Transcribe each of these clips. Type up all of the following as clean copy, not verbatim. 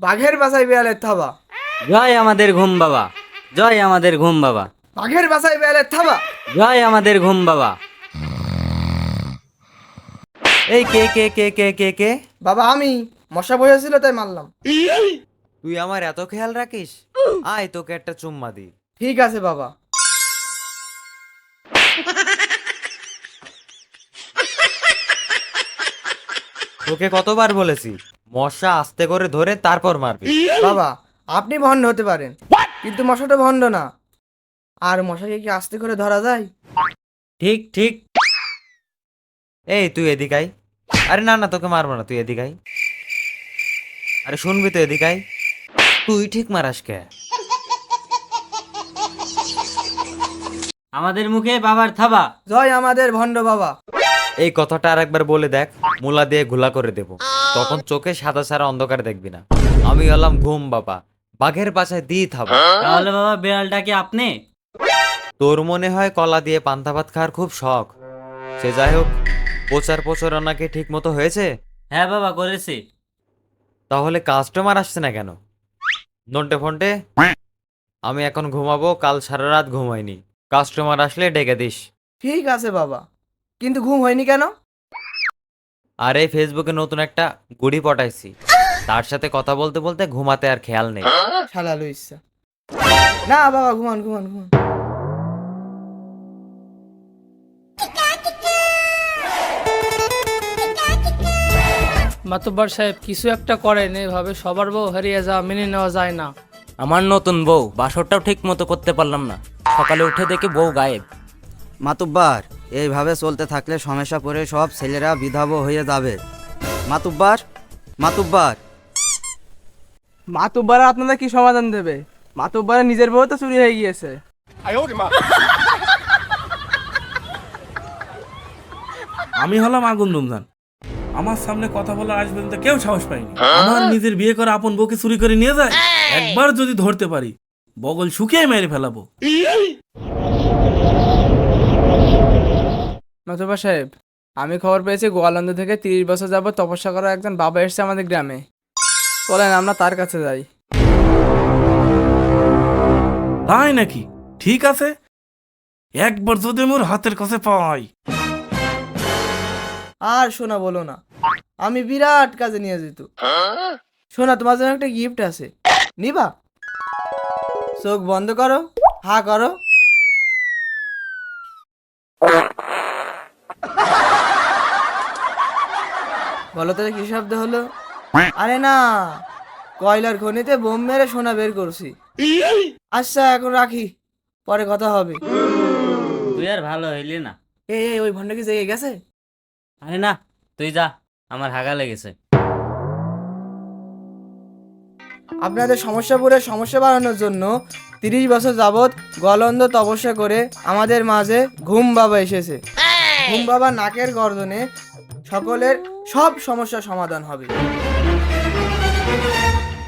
বাঘের বাসায় বেয়ালের থাবা। জয় আমাদের ঘুম বাবা, জয় আমাদের ঘুম বাবা, বাঘের বাসায় বেয়ালের থাবা। জয় আমাদের ঘুম বাবা। এই কে কে কে কে কে কে? বাবা আমি, মশা বসেছিল তাই মারলাম। তুই আমার এত খেয়াল রাখিস? আয় তোকে একটা চুম্মা দি। ঠিক আছে বাবা। তোকে কতবার বলেছি মশা আস্তে করে ধরে তারপর মারবি। বাবা আপনি ভণ্ড হতে পারেন, কিন্তু মশাটা ভণ্ড না। আর মশাকে কি আস্তে করে ধরা যায়? ঠিক ঠিক। এই তুই এদিক আয়। আরে না না, তোকে মারবো না, তুই এদিক আয়। আরে শুনবি তো, এদিক আয়। তুই ঠিক মারাস কে? আমাদের মুখে বাবার থাবা। জয় আমাদের ভণ্ড বাবা। এই কথাটা আর একবার বলে দেখ, মুলা দিয়ে ঘোলা করে দেব। তখন চোখে সাদা সারা অন্ধকার দেখবি না। আমি হলাম ঘুম বাবা, বাঘের পাশায় দিয়ে থাবা। তাহলে বাবা বিড়ালটা কি আপনি? তোর মনে হয় কলা দিয়ে পান্তা ভাত খাওয়ার খুব শখ। সে যাই হোক, প্রচারণা কি ঠিক মতো হয়েছে? হ্যাঁ বাবা, করেছি। তাহলে কাস্টমার আসছে না কেন? নন্টে ফন্টে, আমি এখন ঘুমাবো, কাল সারা রাত ঘুমাইনি। কাস্টমার আসলে ডেকে দিস। ঠিক আছে বাবা, কিন্তু ঘুম হয়নি কেন? আরে ফেসবুকে নতুন একটা গুড়ি পটাইছি, তার সাথে কথা বলতে বলতে ঘুমাতে আর খেয়াল নেই। শালা লুইসা। না বাবা, ঘুমান ঘুমান ঘুমান। মাতব্বর সাহেব কিছু একটা করেন, এভাবে সবার বউ হারিয়ে যাওয়া মেনে নেওয়া যায় না। আমার নতুন বউ বাসরটাও ঠিক মতো করতে পারলাম না, সকালে উঠে দেখি বউ গায়েব। মাতুব্বার, এইভাবে চলতে থাকলে সমস্যা পড়ে সব ছেলেরা বিধবা হয়ে যাবে। মাতুব্বার, মাতুব্বার। মাতুব্বার আপনারা কি সমাধান দেবে? মাতুব্বার নিজের বউ তো চুরি হয়ে গিয়েছে। আমি হলাম আগুন রমজান, আমার সামনে কথা বলার আজ পর্যন্ত কেউ সাহস পায়নি। আমার নিজের বিয়ে করা আপন বউকে চুরি করে নিয়ে যায়, একবার যদি ধরতে পারি বগল শুকিয়ে মেরে ফেলাবো। মাতুব্বার সাহেব, আমি খবর পেয়েছি গোয়ালন্দ থেকে 30 বছর যাবত তপস্যা করা একজন বাবা এসেছে আমাদের গ্রামে। চলেন আমরা তার কাছে যাই। তাই নাকি? ঠিক আছে, একবার যদি মোর হাতের কাছে পাই। আর শোনা বলো না, আমি বিরাট কাজে নিয়ে যেত। শোনা, তোমার জন্য একটা গিফট আছে, নিবা? চোখ বন্ধ করো, হা করো। বলো তো কি শব্দ হলো? আরে না, কয়লার খনিতে বোম মেরে সোনা বের করছি। আচ্ছা এখন রাখি, পরে কথা হবে। তুই আর ভালো হইলি না। ওই ভন্ড কি জেগে গেছে? আরে না, তুই যা, আমার হাগা লেগেছে। আপনাদের সমস্যাপুরের সমস্যা বাড়ানোর জন্য 30 বছর যাবৎ গলন্দ তপস্যা করে আমাদের মাঝে ঘুম বাবা এসেছে। ঘুম বাবা নাকের গর্দনে সকলের সব সমস্যার সমাধান হবে।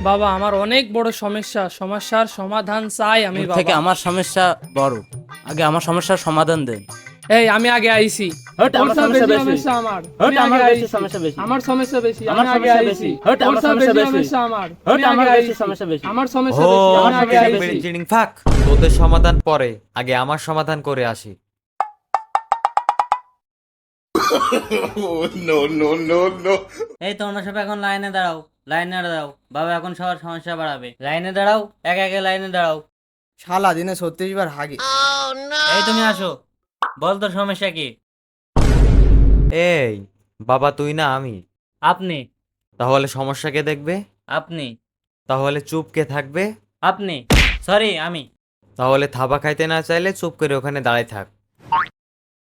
বাবা আমার অনেক বড় সমস্যা, সমস্যার সমাধান চাই আমি এর থেকে বাবা। আমার সমস্যা বড়, আগে আমার সমস্যার সমাধান দেন। এই আমি আগে আইছি। হট, আমার ওর সব সমস্যা বেশি বেশি। সমস্যা আমার। হট, আমি আমার আগে বেশি আইছি। সমস্যা বেশি। আমার সমস্যা বেশি, আমার আমি আগে সমস্যা আইছি। বেশি। হট, ওর আমার সব সমস্যা বেশি বেশি। সমস্যা আমার। হট, আমি আমার আগে বেশি আইছি। সমস্যা বেশি। আমার ও সমস্যা বেশি, আমি আগে আইছি। চিড়িং থাক, তোদের সমাধান পরে, আগে আমার সমাধান করে আসি। এই তোমরা সব এখন লাইনে দাঁড়াও, লাইনে দাঁড়াও। বাবা এখন সবার সমস্যা বাড়াবে। লাইনে দাঁড়াও, একে একে লাইনে দাঁড়াও। শালা দিনে 36 বার হাগে। এই তুমি আসো, বল তোর সমস্যা কি? এই বাবা, তুই না আমি? আপনি। তাহলে সমস্যা কে দেখবে? আপনি। তাহলে চুপ কে থাকবে? আপনি। সরি, আমি। তাহলে থাবা খাইতে না চাইলে চুপ করে ওখানে দাঁড়ায় থাক।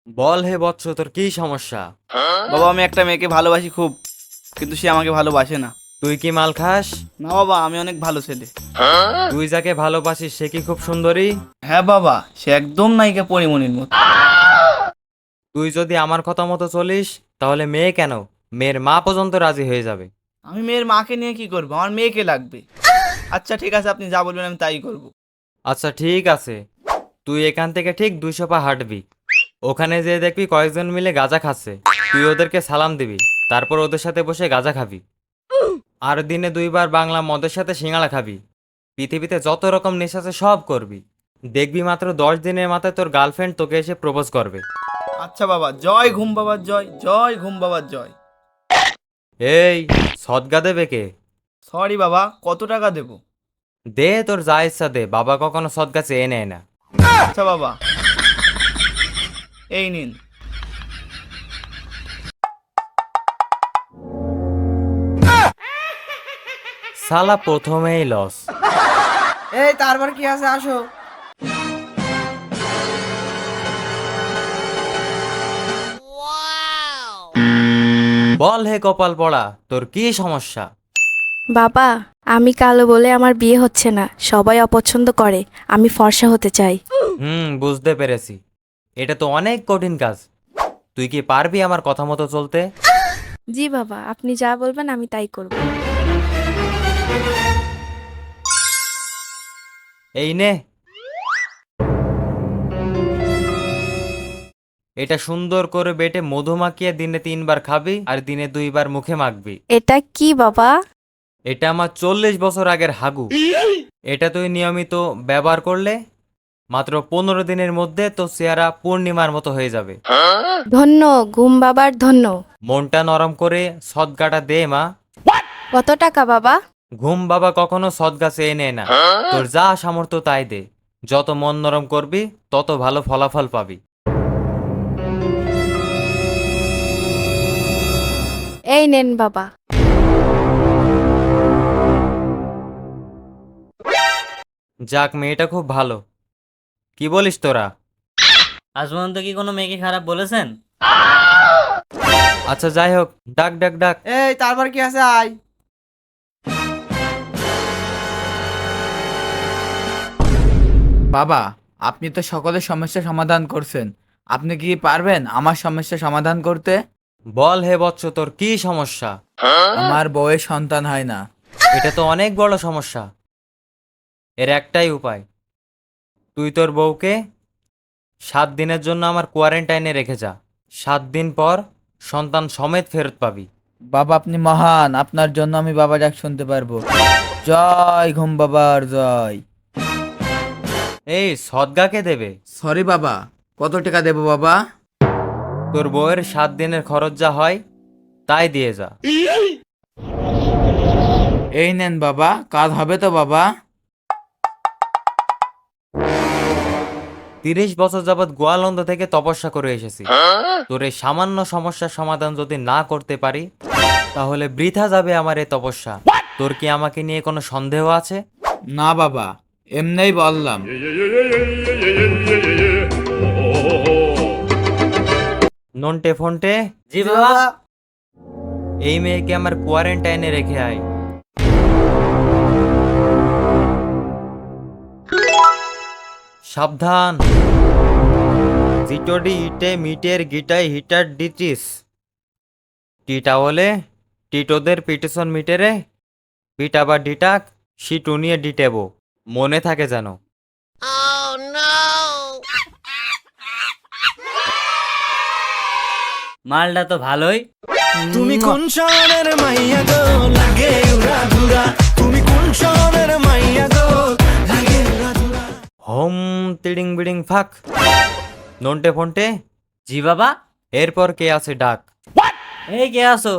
বল হে বৎস, তোর কি সমস্যা? বাবা আমি একটা মেয়েকে ভালোবাসি খুব, কিন্তু সে আমাকে ভালোবাসে না। তুই কি মাল খাস? না বাবা, আমি অনেক ভালো ছেলে। তুই যাকে ভালোবাসিস সে কি খুব সুন্দরী? হ্যাঁ বাবা, সে একদম নায়িকা পরিমণির মতো। তুই যদি আমার কথা মতো চলিস তাহলে মেয়ে কেন, মেয়ের মা পর্যন্ত রাজি হয়ে যাবে। আমি মেয়ের মাকে নিয়ে কি করবো? আমার মেয়েকে লাগবে। আচ্ছা ঠিক আছে, আপনি যা বলবেন আমি তাই করব। আচ্ছা ঠিক আছে, তুই এখান থেকে ঠিক 200 পা হাঁটবি। ওখানে যেয়ে দেখবি কয়েকজন মিলে গাঁজা খাচ্ছে, তুই ওদেরকে সালাম দিবি, তারপর ওদের সাথে বসে গাঁজা খাবি। আর দিনে 2 বার বাংলা মদের সাথে সিঙ্গাড়া খাবি। পৃথিবীতে যত রকম নেশা আছে সব করবি। দেখবি মাত্র 10 দিনের মাথায় তোর গার্লফ্রেন্ড তোকে এসে প্রপোজ করবে। আচ্ছা বাবা, জয় ঘুম বাবার জয়, জয় ঘুম বাবার জয়। এই সদগা দেবে কে? সরি বাবা, কত টাকা দেবো? দে, তোর যা ইচ্ছা দে, বাবা কখনো সদগা চেয়ে নেয় না। আচ্ছা বাবা, এই নিন। শালা প্রথমেই লস। এই তারপর কি আছে, আসো। বল হে কপাল পড়া, তোর কি সমস্যা? বাবা, আমি কালো বলে আমার বিয়ে হচ্ছে না, সবাই অপছন্দ করে, আমি ফর্সা হতে চাই। বুঝতে পেরেছি। এটা তো অনেক কঠিন কাজ। তুই কি পারবি আমার কথা মতো চলতে? জি বাবা, আপনি যা বলবেন আমি তাই করব। এই নে, এটা সুন্দর করে বেটে মধু মাখিয়ে দিনে 3 বার খাবি আর দিনে 2 বার মুখে মাখবি। এটা কি বাবা? এটা আমার 40 বছর আগের হাগু। এটা তুই নিয়মিত ব্যবহার করলে মাত্র 15 দিনের মধ্যে তো চেহারা পূর্ণিমার মতো হয়ে যাবে। ধন্য ঘুম বাবার, ধন্য। মনটা নরম করে সদগাটা দে মা। কত টাকা বাবা? ঘুম বাবা কখনো সদগা চেয়ে নেয় না। তোর যা সামর্থ্য তাই দে। যত মন নরম করবি তত ভালো ফলাফল পাবি। এই নেন বাবা। যাক, মেয়েটা খুব ভালো। কি বলিস তোরা? আজ পর্যন্ত কি কোনো মেয়েকে খারাপ বলেছেন? আচ্ছা যাই হোক, ডাক ডাক ডাক। এই তারপর কি আছে, আয়। বাবা, আপনি তো সকলের সমস্যা সমাধান করছেন, আপনি কি পারবেন আমার সমস্যা সমাধান করতে? বল হে বৎস, তোর কি সমস্যা? আমার বউয়ের সন্তান হয় না। এটা তো অনেক বড় সমস্যা। এর একটাই উপায়, তুই তোর বউকে 7 দিনের জন্য আমার কোয়ারেন্টাইনে রেখে যা। 7 দিন পর সন্তান সমেত ফেরত পাবি। বাবা আপনি মহান, আপনার জন্য আমি বাবা ডাক শুনতে পারবো। জয় ঘুম বাবার জয়। এই সদগাকে দেবে। সরি বাবা, কত টাকা দেবো বাবা? তোর বউয়ের 7 দিনের খরচ যা হয় তাই দিয়ে যা। এই নেন বাবা, কাজ হবে তো বাবা? 30 বছর যাবৎ গোয়ালন্দ থেকে তপস্যা করে এসেছি। তোর এই সামান্য সমস্যার সমাধান যদি না করতে পারি তাহলে বৃথা যাবে আমার এই তপস্যা। তোর কি আমাকে নিয়ে কোনো সন্দেহ আছে? না বাবা, এমনিই বললাম। নন্টে ফন্টে, জি বাবা। এই মেয়েকে আমার কোয়ারেন্টাইনে রেখে আয়। সাবধান, জিটোডি ইটে মিটের গিটাই হিটার ডিচিস টিটা বলে টিটোদের পিটিশন মিটেরে পিটা বা ডিটাক শিটুনিয়ে ডিটেবো। মনে থাকে যেন। মালটা তো ভালোই। তুমি কোন শহরের মাইয়া গো, লাগে উড়া ধুরা। তুমি কোন শহরের মাইয়া গো, লাগে উড়া ধুরা। হোম তিডিং বিডিং ফাক। নন্টে ফন্টে, জি বাবা। এরপর কে আছে ডাক। এই কে আসো?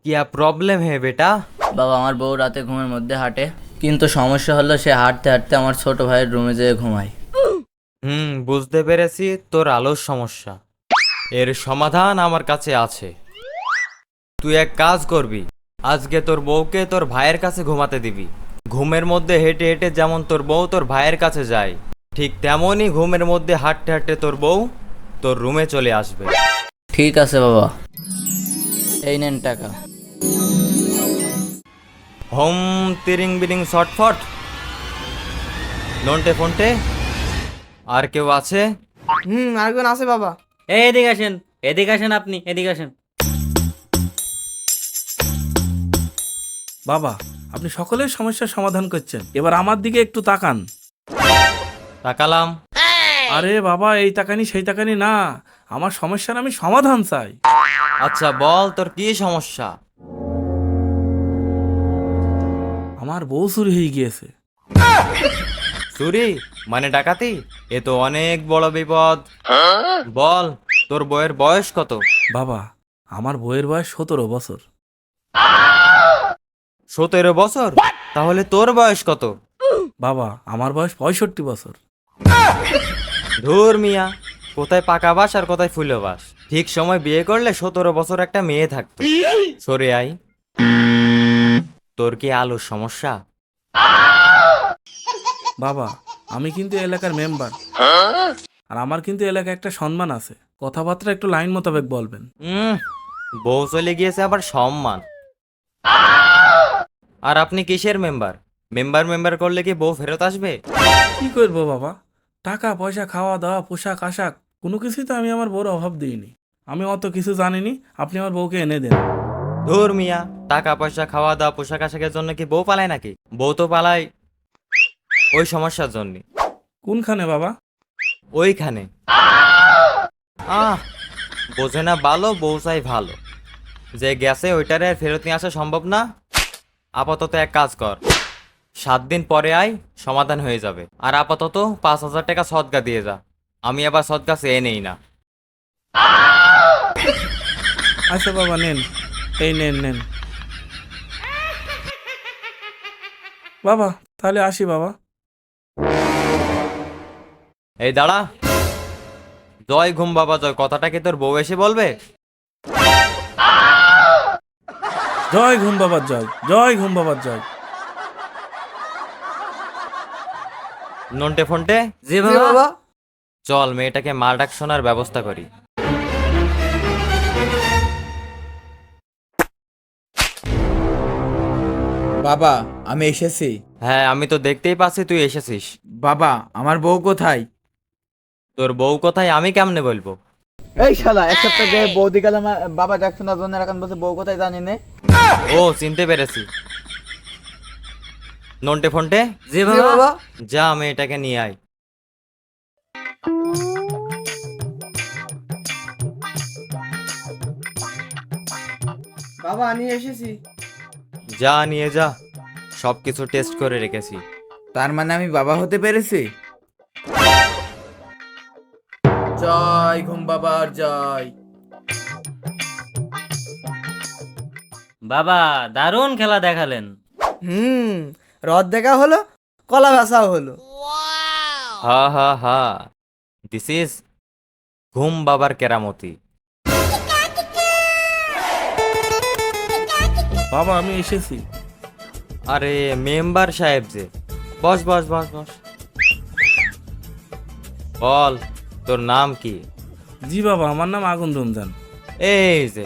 কিয়া প্রবলেম হে বেটা? বাবা, আমার বউ রাতে ঘুমের মধ্যে হাঁটে, কিন্তু সমস্যা হলো সে হাঁটতে হাঁটতে আমার ছোট ভাইয়ের রুমে যেয়ে ঘুমায়। বুঝতে পেরেছি তোর আলোর সমস্যা। এর সমাধান আমার কাছে আছে। তুই এক কাজ করবি, আজকে তোর বউকে তোর ভাইয়ের কাছে ঘুমাতে দিবি। ঘুমের মধ্যে হেঁটে হেঁটে যেমন তোর বউ তোর ভাইয়ের কাছে যায়, ঠিক তেমনই ঘুমের মধ্যে হাঁটতে হাঁটতে তোর বউ তোর রুমে চলে আসবে। ঠিক আছে বাবা, এই নেন টাকা। হোম তিরিং বিরিং শটফট। নন্টে ফন্টে, আর কেউ আছে? আরেকজন আছে বাবা। এই এদিকে আসেন, এদিকে আসেন, আপনি এদিকে আসেন। বাবা, আপনি সকলের সমস্যার সমাধান করছেন, এবার আমার দিকে একটু তাকান। তাকালাম। আরে বাবা, এই তাকানি সেই তাকানি না, আমার সমস্যার আমি সমাধান চাই। আচ্ছা বল তোর কি সমস্যা? আমার বউ চুরি হয়ে গিয়েছে। চুরি মানে ডাকাতি? এ তো অনেক বড় বিপদ। বল তোর বউয়ের বয়স কত? বাবা, আমার বউয়ের বয়স 17 বছর। 17 বছর? তাহলে তোর বয়স কত? বাবা, আমার বয়স 65 বছর। ধুর মিয়া, কোথায় পাকা বাস আর কোথায় ফুলো বাস। ঠিক সময় বিয়ে করলে 17 বছর একটা মেয়ে থাকতো। সরে আই। তোর কি আলুর সমস্যা? বাবা, আমি কিন্তু এলাকার মেম্বার, আর আমার কিন্তু এলাকায় একটা সম্মান আছে। কথাবার্তা একটু লাইন মোতাবেক বলবেন। বউ চলে গিয়েছে আবার সম্মান? আর আপনি কিসের মেম্বার? মেম্বার করলে কি বউ ফেরত আসবে? কি করবো বাবা, টাকা পয়সা, খাওয়া দাওয়া, পোশাক আশাক কোনো কিছুই তো আমি আমার বউর অভাব দিইনি। আমি অত কিছু জানিনি, আপনি আমার বউকে এনে দেন। ধুর মিয়া, টাকা পয়সা, খাওয়া দাওয়া, পোশাক আশাকের জন্য কি বউ পালায় নাকি? বউ তো পালায় ওই সমস্যার জন্য। কোনখানে বাবা? ওইখানে। বোঝে না ভালো, বউ চাই ভালো। যে গেছে ওইটারে আর ফেরত নিয়ে আসা সম্ভব না। আপাতত এক কাজ কর, 7 দিন পরে আয়, সমাধান হয়ে যাবে। আর আপাতত 5,000 টাকা সদকা দিয়ে যা। আমি আবার সদকা চেয়ে নেই না। আচ্ছা বাবা, নেন, এই নেন নেন। বাবা তাহলে আসি বাবা। এই দাঁড়া। জয় ঘুম বাবা জয় কথাটা কি তোর বউ এসে বলবে? জয় ঘুম বাবার জয়, জয় ঘুম বাবার জয়। নন্টে ফন্টে, জি বাবা। চল মেয়েটাকে মার ডাক শোনার ব্যবস্থা করি। বাবা, আমি এসেছি। হ্যাঁ আমি তো দেখতেই পাচ্ছি তুই এসেছিস। বাবা, আমার বউ কোথায়? তোর বউ কোথায় আমি কেমনে বলবো? এই শালা, এক সপ্তাহ আগে বৌদি গেল আমার বাবা ডাকশোনার জন্য, এখন বলছে বউ কোথায় জানি না। ও চিনতে পেরেছি। নন্টে ফন্টে, জি বাবা। যা মেয়েটাকে নিয়ে আয়। বাবা নিয়ে এসেছি। যা নিয়ে যা, সবকিছু টেস্ট করে রেখেছি। তার মানে আমি বাবা হতে পেরেছি? জয় ঘুম বাবার জয়। বাবা, দারুণ খেলা দেখালেন। রদ দেখা হলো, কলা ভাসাও হলো। হা হা হা, দিস ইজ ঘুম বাবার কেরামতি। বাবা আমি এসেছি। আরে মেম্বার সাহেব যে, বস বস বস বস। বল তোর নাম কি? জি বাবা, আমার নাম আগুন রমজান। এই যে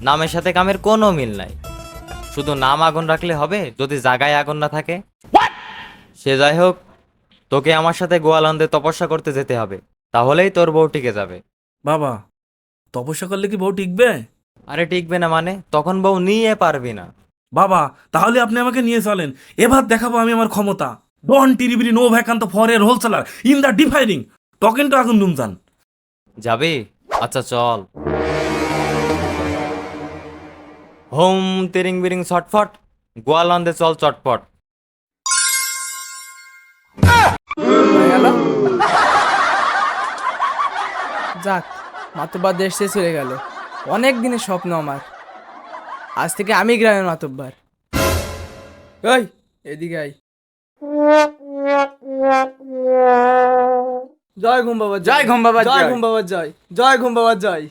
নামের সাথে কামের কোনো মিল নাই। শুধু নাম আগুন রাখলে হবে যদি জায়গায় আগুন না থাকে? সে যাই হোক, তোকে আমার সাথে গোয়ালন্দে তপস্যা করতে যেতে হবে, তাহলেই তোর বউ টিকে যাবে। বাবা, তপস্যা করলে কি বউ টিকবে? আরে টিকবে না মানে? তখন বউ নিয়ে পারবি না। বাবা তাহলে আপনি আমাকে নিয়ে চলেন, এবার দেখাবো আমি আমার ক্ষমতা। ডন টিরিবিরি নো ভ্যাকান্ত ফর এর wholesaler in the defining talking to আগুন রমজান। যাবি? আচ্ছা চল। হোম তিরিং বিরিং ছটফট, গোয়ালন্দে চল চটপট। হয়ে গেল। যাক, মাতুব্বার দেশ শেষ হয়ে গেল। অনেক দিনের স্বপ্ন আমার, আজ থেকে আমি গ্রামের মাতুব্বার। ওই এদিকে আই। জয় ঘুম বাবা, জয় ঘুম বাবা, জয় ঘুম বাবা, জয় জয় ঘুম বাবা, জয়।